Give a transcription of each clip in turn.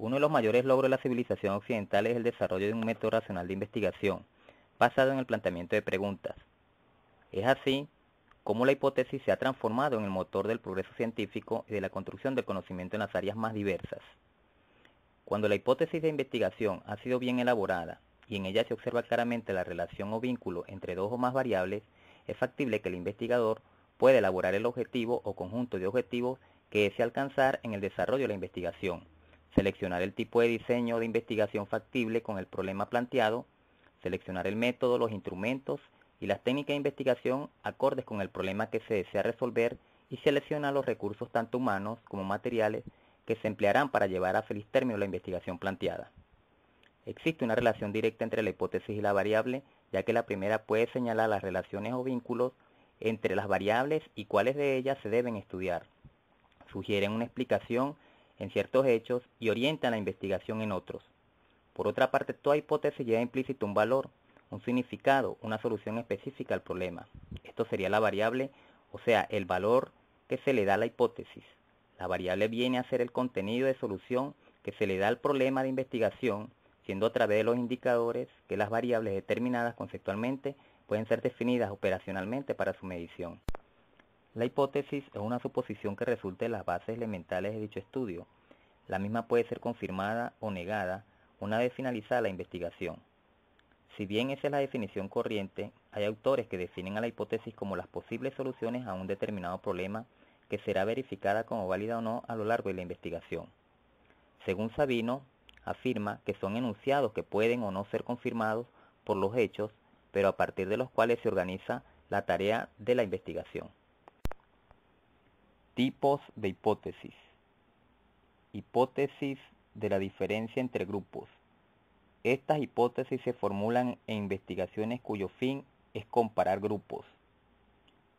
Uno de los mayores logros de la civilización occidental es el desarrollo de un método racional de investigación, basado en el planteamiento de preguntas. Es así como la hipótesis se ha transformado en el motor del progreso científico y de la construcción del conocimiento en las áreas más diversas. Cuando la hipótesis de investigación ha sido bien elaborada y en ella se observa claramente la relación o vínculo entre dos o más variables, es factible que el investigador pueda elaborar el objetivo o conjunto de objetivos que desea alcanzar en el desarrollo de la investigación, seleccionar el tipo de diseño de investigación factible con el problema planteado, seleccionar el método, los instrumentos y las técnicas de investigación acordes con el problema que se desea resolver y seleccionar los recursos tanto humanos como materiales que se emplearán para llevar a feliz término la investigación planteada. Existe una relación directa entre la hipótesis y la variable, ya que la primera puede señalar las relaciones o vínculos entre las variables y cuáles de ellas se deben estudiar. Sugieren una explicación en ciertos hechos y orientan la investigación en otros. Por otra parte, toda hipótesis lleva implícito un valor, un significado, una solución específica al problema. Esto sería la variable, o sea, el valor que se le da a la hipótesis. La variable viene a ser el contenido de solución que se le da al problema de investigación, siendo a través de los indicadores que las variables determinadas conceptualmente pueden ser definidas operacionalmente para su medición. La hipótesis es una suposición que resulta de las bases elementales de dicho estudio. La misma puede ser confirmada o negada una vez finalizada la investigación. Si bien esa es la definición corriente, hay autores que definen a la hipótesis como las posibles soluciones a un determinado problema que será verificada como válida o no a lo largo de la investigación. Según Sabino, afirma que son enunciados que pueden o no ser confirmados por los hechos, pero a partir de los cuales se organiza la tarea de la investigación. Tipos de hipótesis. Hipótesis de la diferencia entre grupos. Estas hipótesis se formulan en investigaciones cuyo fin es comparar grupos.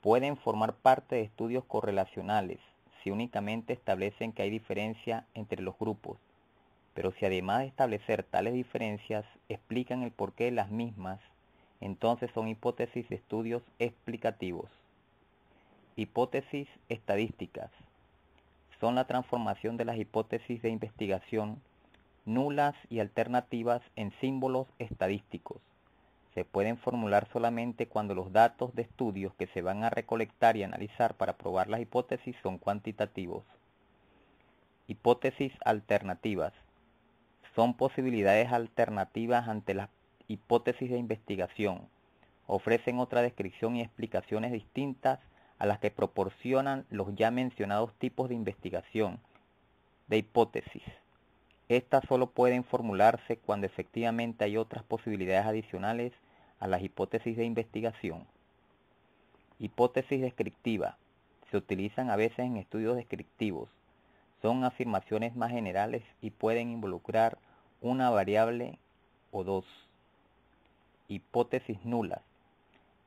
Pueden formar parte de estudios correlacionales si únicamente establecen que hay diferencia entre los grupos, pero si además de establecer tales diferencias explican el porqué de las mismas, entonces son hipótesis de estudios explicativos. Hipótesis estadísticas. Son la transformación de las hipótesis de investigación nulas y alternativas en símbolos estadísticos. Se pueden formular solamente cuando los datos de estudios que se van a recolectar y analizar para probar las hipótesis son cuantitativos. Hipótesis alternativas. Son posibilidades alternativas ante las hipótesis de investigación. Ofrecen otra descripción y explicaciones distintas a las que proporcionan los ya mencionados tipos de investigación, de hipótesis. Estas solo pueden formularse cuando efectivamente hay otras posibilidades adicionales a las hipótesis de investigación. Hipótesis descriptiva. Se utilizan a veces en estudios descriptivos. Son afirmaciones más generales y pueden involucrar una variable o dos. Hipótesis nulas.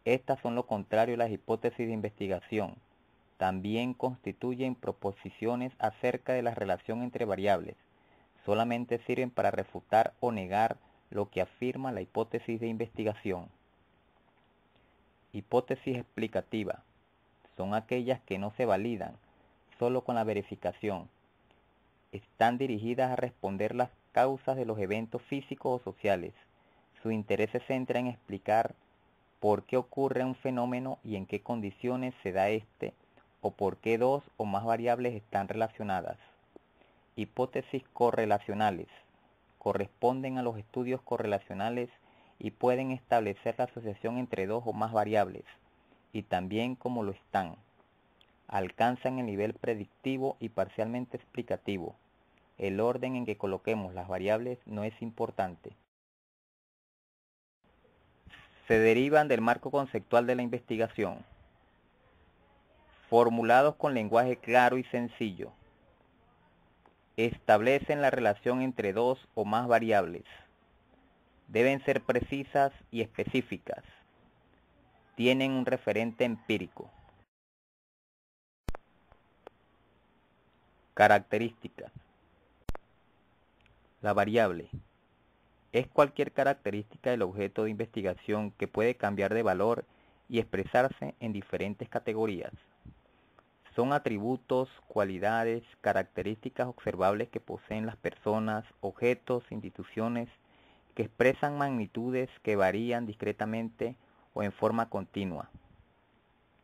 Estas son lo contrario a las hipótesis de investigación. También constituyen proposiciones acerca de la relación entre variables. Solamente sirven para refutar o negar lo que afirma la hipótesis de investigación. Hipótesis explicativa. Son aquellas que no se validan solo con la verificación. Están dirigidas a responder las causas de los eventos físicos o sociales. Su interés se centra en explicar por qué ocurre un fenómeno y en qué condiciones se da este, o por qué dos o más variables están relacionadas. Hipótesis correlacionales. Corresponden a los estudios correlacionales y pueden establecer la asociación entre dos o más variables, y también como lo están. Alcanzan el nivel predictivo y parcialmente explicativo. El orden en que coloquemos las variables no es importante. Se derivan del marco conceptual de la investigación. Formulados con lenguaje claro y sencillo. Establecen la relación entre dos o más variables. Deben ser precisas y específicas. Tienen un referente empírico. Características. La variable es cualquier característica del objeto de investigación que puede cambiar de valor y expresarse en diferentes categorías. Son atributos, cualidades, características observables que poseen las personas, objetos, instituciones, que expresan magnitudes que varían discretamente o en forma continua.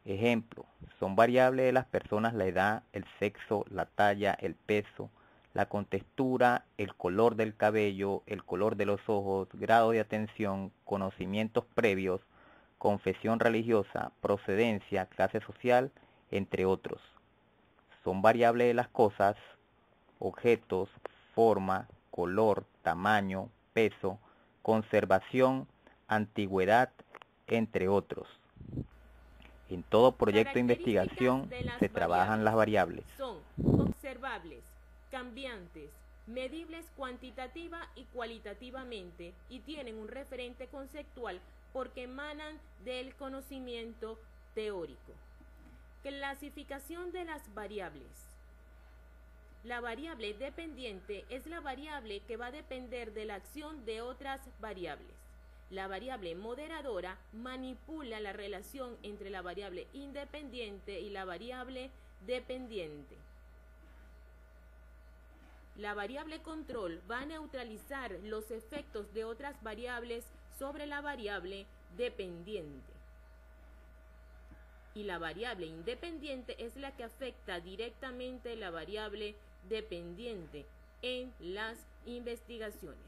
Ejemplo, son variables de las personas la edad, el sexo, la talla, el peso, la contextura, el color del cabello, el color de los ojos, grado de atención, conocimientos previos, confesión religiosa, procedencia, clase social, entre otros. Son variables de las cosas, objetos, forma, color, tamaño, peso, conservación, antigüedad, entre otros. En todo proyecto de investigación se trabajan las variables. Son observables, cambiantes, medibles cuantitativa y cualitativamente y tienen un referente conceptual porque emanan del conocimiento teórico. Clasificación de las variables. La variable dependiente es la variable que va a depender de la acción de otras variables. La variable moderadora manipula la relación entre la variable independiente y la variable dependiente. La variable control va a neutralizar los efectos de otras variables sobre la variable dependiente. Y la variable independiente es la que afecta directamente la variable dependiente en las investigaciones.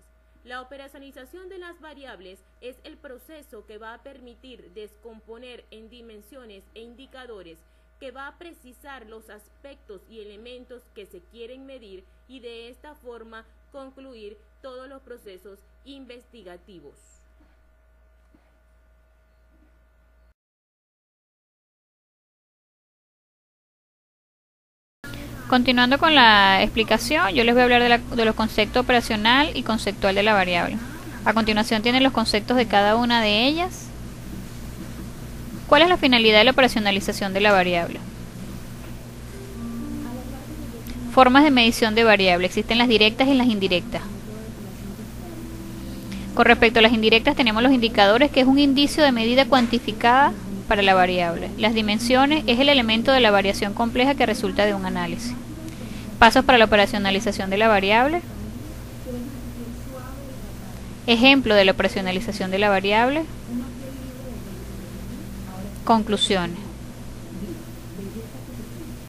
La operacionalización de las variables es el proceso que va a permitir descomponer en dimensiones e indicadores, que va a precisar los aspectos y elementos que se quieren medir y de esta forma concluir todos los procesos investigativos. Continuando con la explicación, yo les voy a hablar de los conceptos operacional y conceptual de la variable. A continuación tienen los conceptos de cada una de ellas. ¿Cuál es la finalidad de la operacionalización de la variable? Formas de medición de variable. Existen las directas y las indirectas. Con respecto a las indirectas tenemos los indicadores, que es un indicio de medida cuantificada para la variable. Las dimensiones es el elemento de la variación compleja que resulta de un análisis. Pasos para la operacionalización de la variable. Ejemplo de la operacionalización de la variable. Conclusiones.